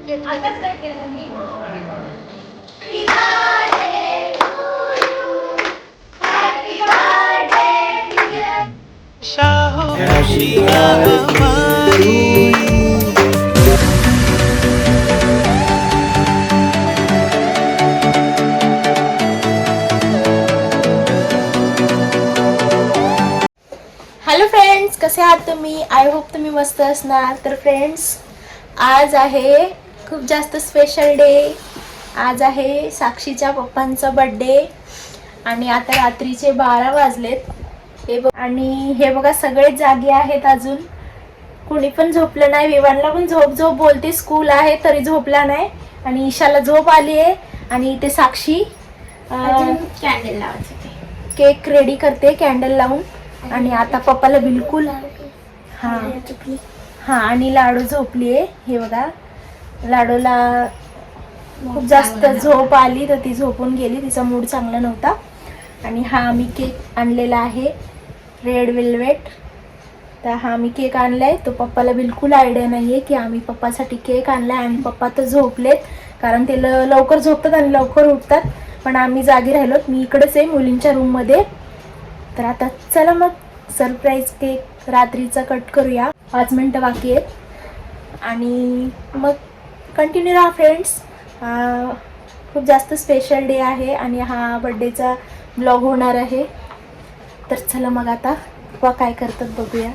Hello friends, कसे आहात तुम्ही? आय होप तुम्ही मस्त असणार. तर फ्रेंड्स, आज आहे खूप जास्त स्पेशल डे. आज आहे साक्षीच्या पप्पांचा बर्थडे आणि आता रात्रीचे 12 वाजलेत. हे बघा सगळे जागे आहेत, अजून कोणी पण झोपलं नाही. विवानला पण झोप बोलते, स्कूल आहे तरी झोपला नाही. आणि ईशाला झोप आली आहे. आणि इथे साक्षी कॅन्डल लावायचे, केक रेडी करते कॅन्डल लावून. आणि आता पप्पाला बिलकुल हा आणि लाडू झोपलीये. हे बघा, लाडूला खूप जास्त झोप आली तर ती झोपून गेली, तिचा मूड चांगला नव्हता. आणि हा आम्ही केक आणलेला आहे रेड वेल्वेट. तर हा आम्ही केक आणलाय. तो पप्पाला बिलकुल आयडिया नाहीये की आम्ही पप्पासाठी केक आणलाय. आणि पप्पा तर झोपलेत, कारण ते लवकर झोपतात आणि लवकर उठतात. पण आम्ही जागी राहिलोत. मी इकडेच आहे मुलींच्या रूम मध्ये. तर आता चला मग सरप्राईज केक रात्रीचा कट करूया. 5 मिनिटं बाकी आहेत आणि मग कंटिन्यू राहा फ्रेंड्स. खूप जास्त स्पेशल डे आहे आणि हा बर्थडेचा ब्लॉग होणार आहे. तर चला मग आता पप्पा काय करतात बघूया.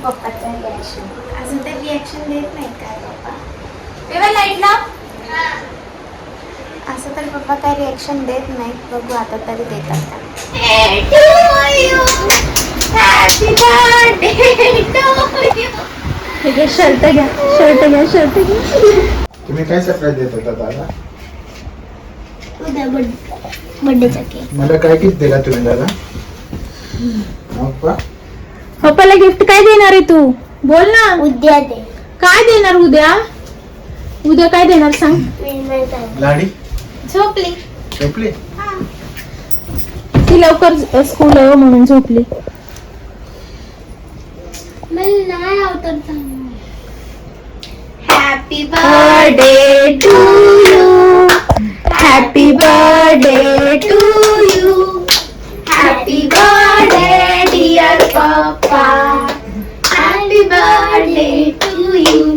पप्पाचा रिॲक्शन अजून तर रिॲक्शन देत नाही काय पप्पा. तेव्हा लाईट लाव. असं तर पप्पा काय रिॲक्शन देत नाही. बघू आता तरी देतात का. शर्ट घ्या. तुम्ही काय सरप्राईज देत होता दादा? उद्या बर्थडेचा केक. मला काय गिफ्ट दिला तुम्ही दादा? पप्पाला गिफ्ट काय देणार आहे तू? बोल ना. उद्या दे. काय देणार उद्या? उद्या काय देणार सांग. लाडी झोपली. झोपली? ती लवकर स्कूल आहे म्हणून झोपली. मला नाही आवडत. Happy birthday to you. Happy birthday to you. Happy birthday dear papa. Happy birthday to you.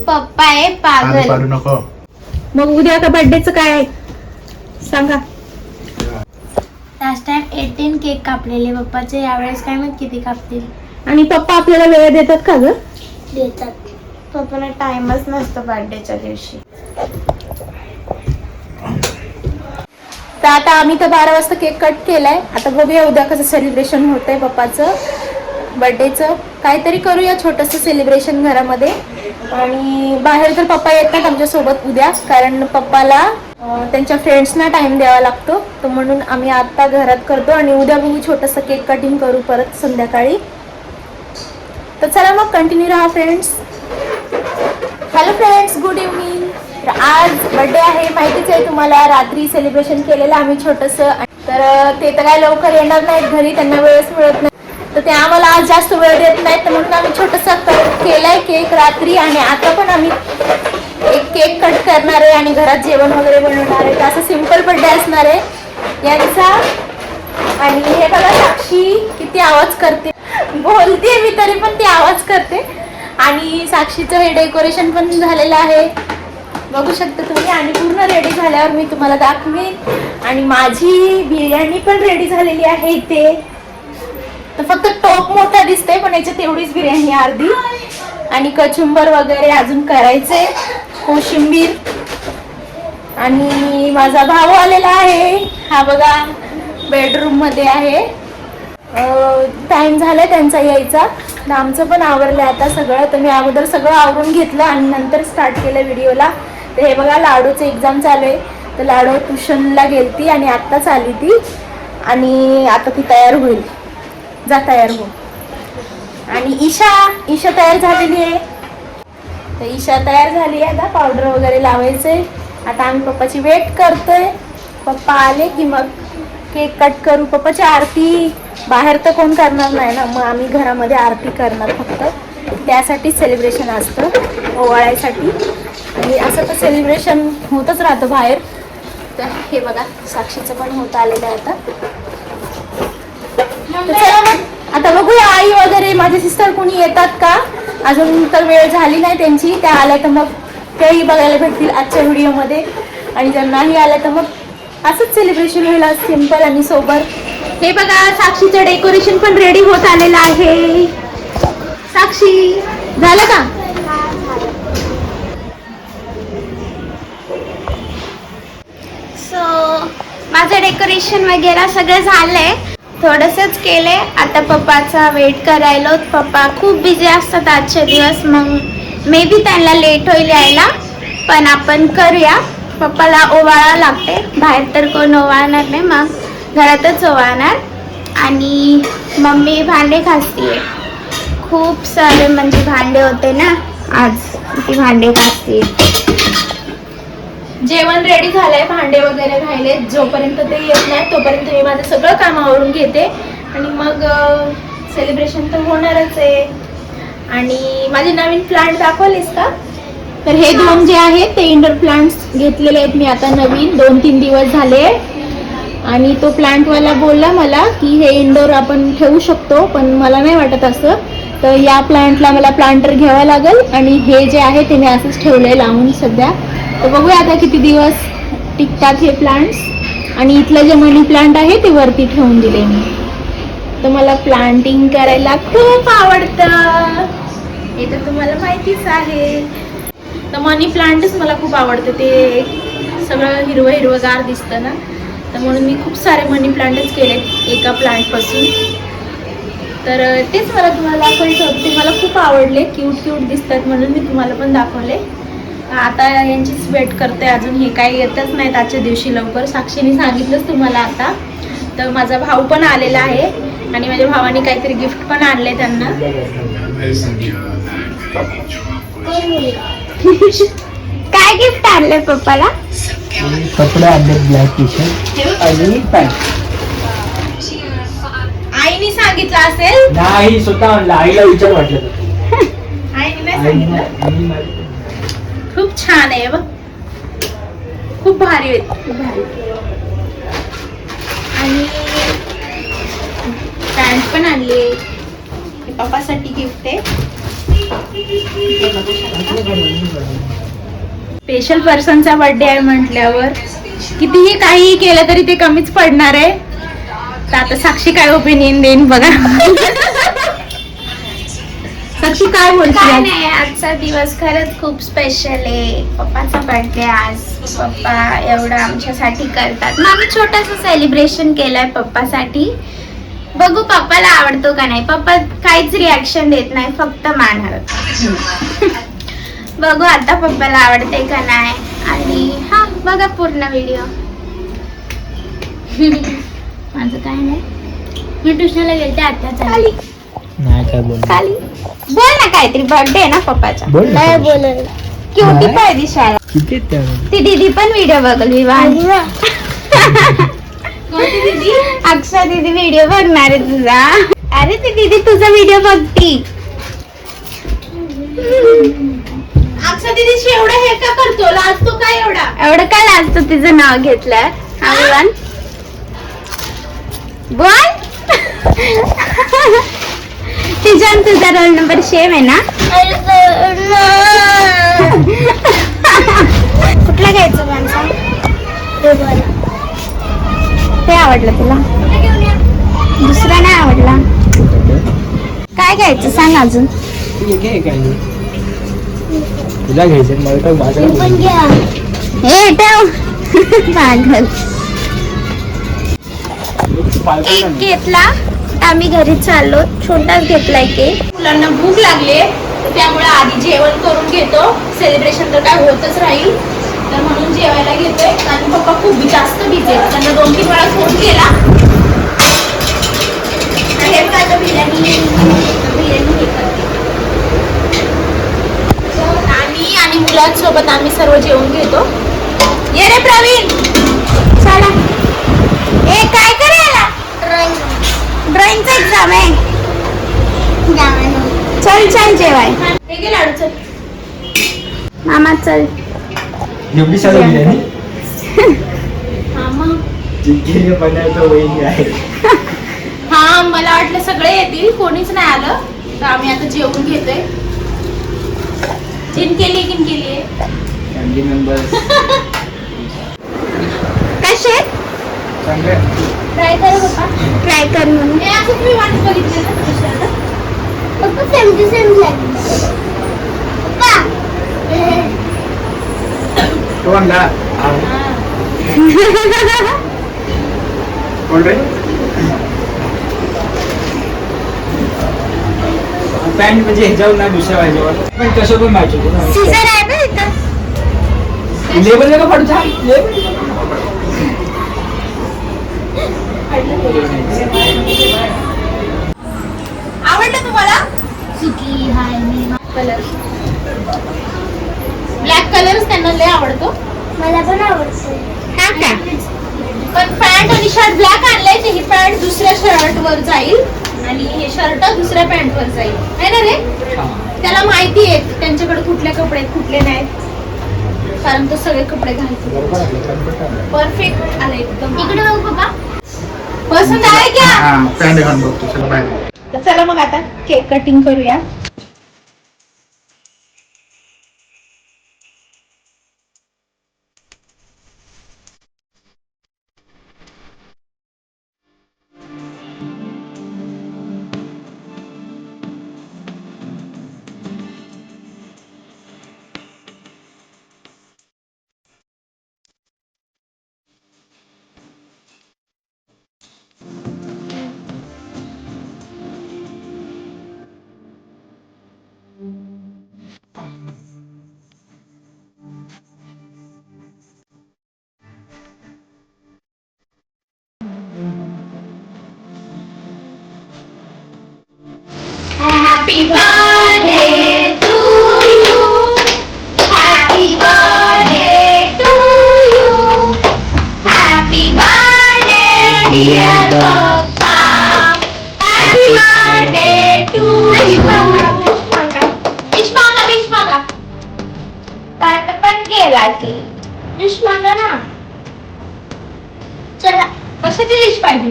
Papa आहे पागल. पाडू नको. मग उद्या का बर्थडेचं काय आहे सांगा. लास्ट टाइम 18 केक कापलेले पप्पाचे. यावेळेस काय माहित किती कापतील. आणि पप्पा आपल्याला वेळ देतात का ग? देतात. पप्पाला टाइमच नसतो बर्थडेच्या दिवशी. तर आता आम्ही तर 12 वाजता केक कट केलाय. आता बघूया उद्या कसं सेलिब्रेशन होतंय पप्पाचं बर्थडेचं. काहीतरी करूया छोटंसं सेलिब्रेशन घरामध्ये. आणि बाहेर तर पप्पा येतात आमच्यासोबत उद्या, कारण पप्पाला त्यांच्या फ्रेंड्सना टाइम द्यावा लागतो. तर म्हणून आम्ही आता घरात करतो आणि उद्या बघू छोटंसं केक कटिंग करू परत संध्याकाळी. तर चला मग कंटिन्यू राहा friends. Hello friends, good evening. तर आज बर्थडे आहे, माहितीच आहे तुम्हाला. रात्री सेलिब्रेशन केलेलं आम्ही छोटंसं. तर ते तर काय लवकर येणार नाहीत घरी, त्यांना वेळच मिळत नाही. तर ते आम्हाला आज जास्त वेळ देत नाहीत. तर म्हणून आम्ही छोटंसं केलाय केक रात्री. आणि आता पण आम्ही एक केक कट करणार आहे आणि घरात जेवण वगैरे बनवणार आहे. तर असं सिम्पल बर्थडे असणार आहे यांचा. आणि हे बघा साक्षी किती आवाज करते. बोलते मी तरी पण ती आवाज करते. आणि साक्षीचं हे डेकोरेशन पण झालेलं आहे, बघू शकता तुम्ही. आणि पूर्ण रेडी झाल्यावर मी तुम्हाला दाखवेन. आणि माझी बिर्याणी पण रेडी झालेली आहे इथे. तर फक्त टोप मोठा दिसतंय, पण याच्यात एवढीच बिर्याणी अर्धी. आणि कचुंबर वगैरे अजून करायचे, कोशिंबीर. आणि माझा भाऊ आलेला आहे, हा बघा बेडरूम मध्ये आहे. टाइम झालाय त्यांचा यायचा. आमचं पण आवरलंय आता सगळं. तर मी अगोदर सगळं आवरून घेतलं आणि नंतर स्टार्ट केलं व्हिडिओला. तर हे बघा लाडूचं एक्झाम चालू आहे. तर लाडू ट्युशनला गेलती आणि आत्ताच आली ती. आणि आता ती तयार होईल. जा तयार हो. आणि ईशा तयार झालेली आहे. तर ईशा तयार झाली आहे, आता पावडर वगैरे लावायचे. आता आम्ही पप्पाची वेट करतोय. पप्पा आले की मग केक कट करू. पप्पाची आरती बाहेर तर कोण करणार नाही ना, मग आम्ही घरामध्ये आरती करणार फक्त. त्यासाठी सेलिब्रेशन असतं ओवाळायसाठी. आणि असं तर सेलिब्रेशन होतच राहतं बाहेर. तर हे बघा साक्षीचं पण होत आलेलं आहे आता. तर चला मग आता बघूया आई वगैरे माझे सिस्टर कोणी येतात का. अजून तर वेळ झाली नाही त्यांची. त्या आल्या तर मग तेही बघायला भेटतील आजच्या व्हिडिओमध्ये. आणि जर नाही आल्या तर मग असंच सेलिब्रेशन होईल सिम्पल आणि सोबर. हे बघा साक्षीचं डेकोरेशन पण रेडी होत आलेलं आहे. साक्षी झालं का? सो माझं डेकोरेशन वगैरे सगळं झालंय. थोडंसंच केलंय. आता पप्पाचा वेट करायला. पप्पा खूप बिझी असतात आजचे दिवस. मग मे बी त्यांना लेट होईल यायला, पण आपण करूया. पप्पाला ओवाळा लागते. बाहेर तर कोण ओवाळणार नाही, मग घरातच ओवाळणार. आणि मम्मी भांडे घासतीये. खूप सारे म्हणजे भांडे होते ना आज, ती भांडे घासतीये. जेवण रेडी झालंय, भांडे वगैरे राहिले. जोपर्यंत ते येत नाही तोपर्यंत मी माझं सगळं काम आवरून घेते. आणि मग सेलिब्रेशन तर होणारच आहे. आणि माझे नवीन प्लांट दाखवलेस का? तर हे दोन जे आहेत ते इंडोर प्लांट्स घेतलेले आहेत मी आता नवीन. 2-3 दिवस झाले. आणि तो प्लांटवाला बोलला मला की हे इंडोर आपण ठेवू शकतो, पण मला नाही वाटत असं. तर या प्लांटला मला प्लांटर घ्यावा लागेल. आणि हे जे आहे ते मी असंच ठेवलंय लावून सध्या. तर बघूया आता किती दिवस टिकतात हे प्लांट्स. आणि इथलं जे मनी प्लांट आहे ते वरती ठेवून दिले मी. तर मला प्लांटिंग करायला खूप आवडतं, हे तर तुम्हाला माहितीच आहे. तर मनी प्लांटच मला खूप आवडतं. ते सगळं हिरवं हिरवंगार दिसतं ना, तर म्हणून मी खूप सारे मनी प्लांटच केलेत एका प्लांटपासून. तर तेच मला तुम्हाला दाखवायचं होतं. ते मला खूप आवडले, क्यूट क्यूट दिसतात म्हणून मी तुम्हाला पण दाखवले. आता यांचीच वेट करते. अजून हे काही येतच नाहीत आजच्या दिवशी लवकर. साक्षीने सांगितलंच तुम्हाला आता. तर माझा भाऊ पण आलेला आहे आणि माझ्या भावाने काहीतरी गिफ्ट पण आणले त्यांना. काय गिफ्ट आणलंय पप्पाला? कपडे आणले, ब्लॅक टी शर्ट आणि पॅन्ट. आईने सांगितलं असेल? नाही, स्वतः आणलं. आईला विचार वाटलं. आईने नाही सांगितलं. खूप छान आहे बघ, खूप भारी आहे, खूप भारी. आणि पॅन्ट पण आणली. हे पप्पासाठी गिफ्ट आहे. स्पेशल पर्सनचा बर्थडे आहे म्हटल्यावर कितीही काहीही केलं तरी ते कमीच पडणार आहे. तर आता साक्षी काय ओपिनियन देईन बघा. साक्षी काय काय बोलते? नाही, आजचा दिवस खरंच खूप स्पेशल आहे. पप्पाचा बर्थडे आज. पप्पा एवढं आमच्यासाठी करतात. मग आम्ही छोटंसं सेलिब्रेशन केलंय पप्पासाठी. बघू पप्पाला आवडतो का नाही. पप्पा काहीच रिॲक्शन देत नाही, फक्त मानणार. बघू आता पप्पाला आवडते का नाही. आणि हा बघा पूर्ण व्हिडिओ. माझं काय नाही, मी ट्युशनला गेलते आता चाली. नाही काय बोल. खाली बोल ना काहीतरी. बर्थडे आहे ना पप्पाचा. बोल ना. नाही बोलत. क्युटी नाही. पाहिजे शाळा. किती आहेत त्यामध्ये? ती दीदी पण व्हिडिओ बघल. विवाह कोणती दीदी? अक्षय दीदी व्हिडिओ बघणार आहे तुझा. अरे ती दीदी तुझा व्हिडिओ बघती. अक्षय दीदीशी एवढा हे का करतो? लाजतो काय एवढा? एवढं काय लाजतो तिचं नाव घेतलं. विवान बोल. तिचा आणि तुझा रोल नंबर सेम आहे ना? कुठला घ्यायचं माणसा? ते आवडलं तुला? दुसरा नाही आवडला? काय घ्यायचं सांग अजून. तुला घ्यायचं मला तर माझ्या. हे ठेव. पागल. एक घेतला. आम्ही घरी चाललो. छोटाच घेतलाय केक. मुलांना भूक लागली त्यामुळे आधी जेवण करून घेतो. सेलिब्रेशन तर काय होतच राहील, तर म्हणून जेवायला घेतोय. आणि पप्पा खूप जास्त बिझी आहेत. त्यांना 2-3 वेळा फोन केला. हे काय तर बिर्याणी हे करते. आणि जेवायचं बाय. चल चल जेवाय. हे घे लाडू चल. मामा चल. एवढी सगळी बिर्याणी हा मग. जिंकेली बनायचं वहिनी आहे. हा मला वाटलं सगळे येतील, कोणीच नाही आलं तर आम्ही आता जेवून घेतोय. जिंकेली फॅमिली मेंबर्स कसे चांगलं. ट्राय करा पप्पा. ट्राय कर म्हणून. हे असं तुम्ही वाट बघितली ना दुसऱ्याला? पप्पा सेम टू सेम लागली. पप्पा तो आणला कोण रे? पॅन्ट म्हणजे ह्याच्यावर नाही दुसऱ्या भाजीवर पण कसं पण मॅच होतो. सीझर आहे ना इथं. लेबल का पडू छान आवडलं तुम्हाला? सुकी हाय मी. कलर ब्लॅक कलरच त्यांना लय आवडतो. मला पण आवडतो. हा का? पण पॅन्ट आणि शर्ट ब्लॅक आणलंय ते. ही पॅन्ट दुसऱ्या शर्ट वर जाईल आणि हे शर्ट दुसऱ्या पॅन्ट वर जाईल है ना रे? त्याला माहिती आहे त्यांच्याकडे कुठले कपडे आहेत कुठले नाहीत, कारण तो सगळे कपडे घालतो. परफेक्ट आले एकदम. इकडे बघू पप्पा. पसंत आहे क्या? पॅन्ट घालून बघतो चला बाहेर. तर चला मग आता केक कटिंग करूया. Happy birthday to you. Happy birthday to you. Happy birthday dear Papa. Happy birthday to you. Wish मागा. काय पण गेला की. विश मागा ना. चला. कशाची डिश पाहिजे?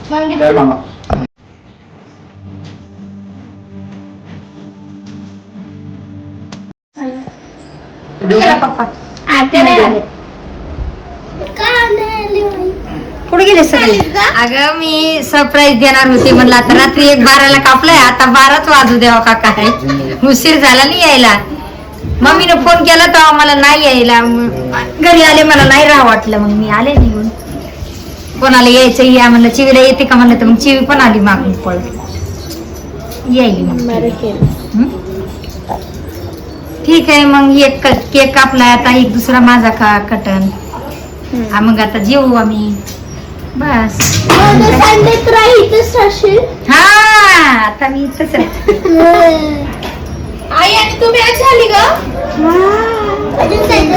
काय मामा? पप्पा. आता नाही. कुठे गेले सगळे? अगं मी सरप्राईज देणार होते, म्हणलं आता रात्री 1:12 कापलाय, आता 12च वाजू द्यावा का काय. उशीर झाला नाही यायला. मम्मीने फोन केला तर मला नाही यायला. घरी आले मला नाही राहा वाटलं, मग मी आले निघून. कोणाला यायचं या म्हणलं, चिवीला येते का म्हणलं तर मग चिवी पण आली मागून पळत. यायली मग. ठीक आहे मग एक केक कापलाय, आता एक दुसरा माझा कटन. मग आता जेवू आम्ही बस. हा आता मी इथंच आई आणि तू मॅच झाली ग.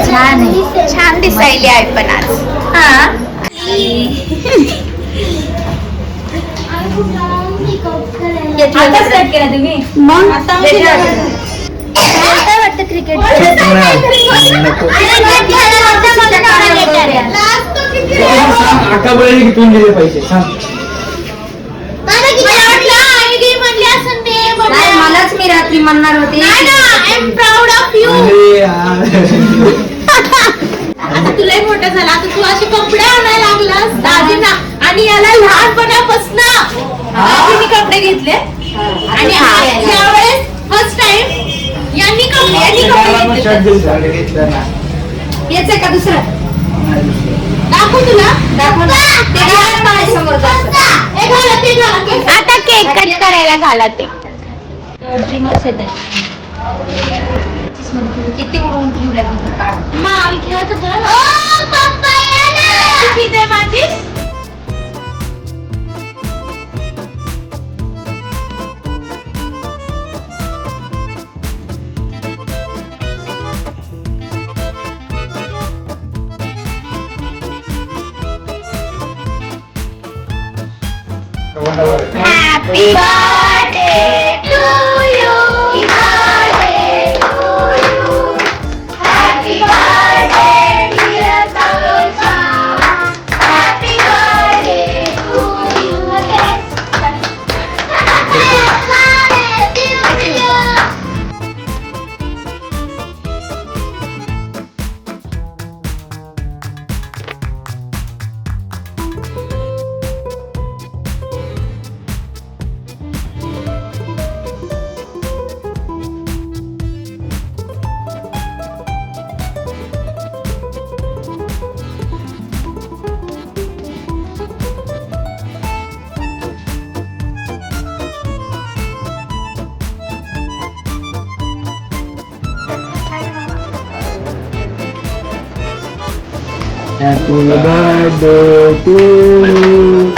छान आहे. छान दिसायली आहे पण आज. हा आता स्टार्ट केला तुम्ही? मग आता काय वाटतं क्रिकेट? आका बळी घेऊन गेले पैसे सांग. मलाच मी रात्री म्हणणार होते. आता तुलाही मोठा झाला, आता तू असे कपडे आणायला लागलास दादींना, आणि याला लहानपणापासून दादीने कपडे घेतले आणि यावेळेस फर्स्ट टाइम यांनी कपडे घेतले. याच का दुसरं दाखव तुला. समोर आता केक कट करायला घाला ते. किती उडवून ठेवल्या Happy birthday to you. Happy birthday dear Tanuja. Happy birthday to you. Happy birthday to you.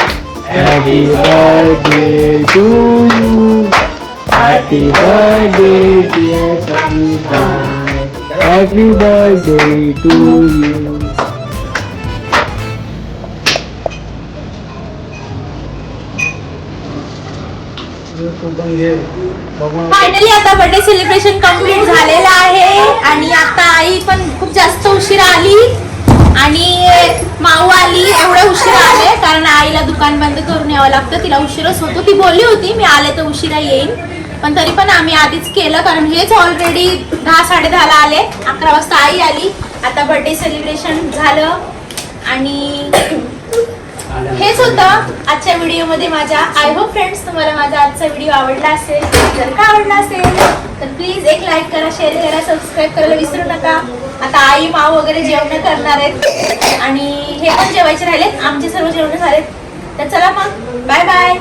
Happy birthday to you. Happy birthday dear Sanita. Happy birthday to you. Finally आता birthday celebration complete झालेलं आहे आणि आता आई पण खूप जास्त उशिरा आली आणि माऊ आली. एवढे उशिरा आले कारण आईला दुकान बंद करून यावं लागतं. तिला उशीरच होतो. ती बोलली होती मी आले तर उशिरा येईल, पण तरी पण आम्ही आधीच केलं कारण हेच ऑलरेडी 10-10:30ला आले. 11 वाजता आई आली. आता बर्थडे सेलिब्रेशन झालं आणि हेच होतं आजच्या व्हिडिओमध्ये माझ्या. आय होप फ्रेंड्स तुम्हाला माझा आजचा व्हिडिओ आवडला असेल. जर का आवडला असेल तर प्लीज एक लाईक करा, शेअर करा, सबस्क्राईब करायला विसरू नका. आता आई माऊ वगैरे जेवण करणार आहेत आणि हे पण जेवायचे राहिलेत. आमचे सर्व जेवण झालेत. तर चला मग बाय बाय.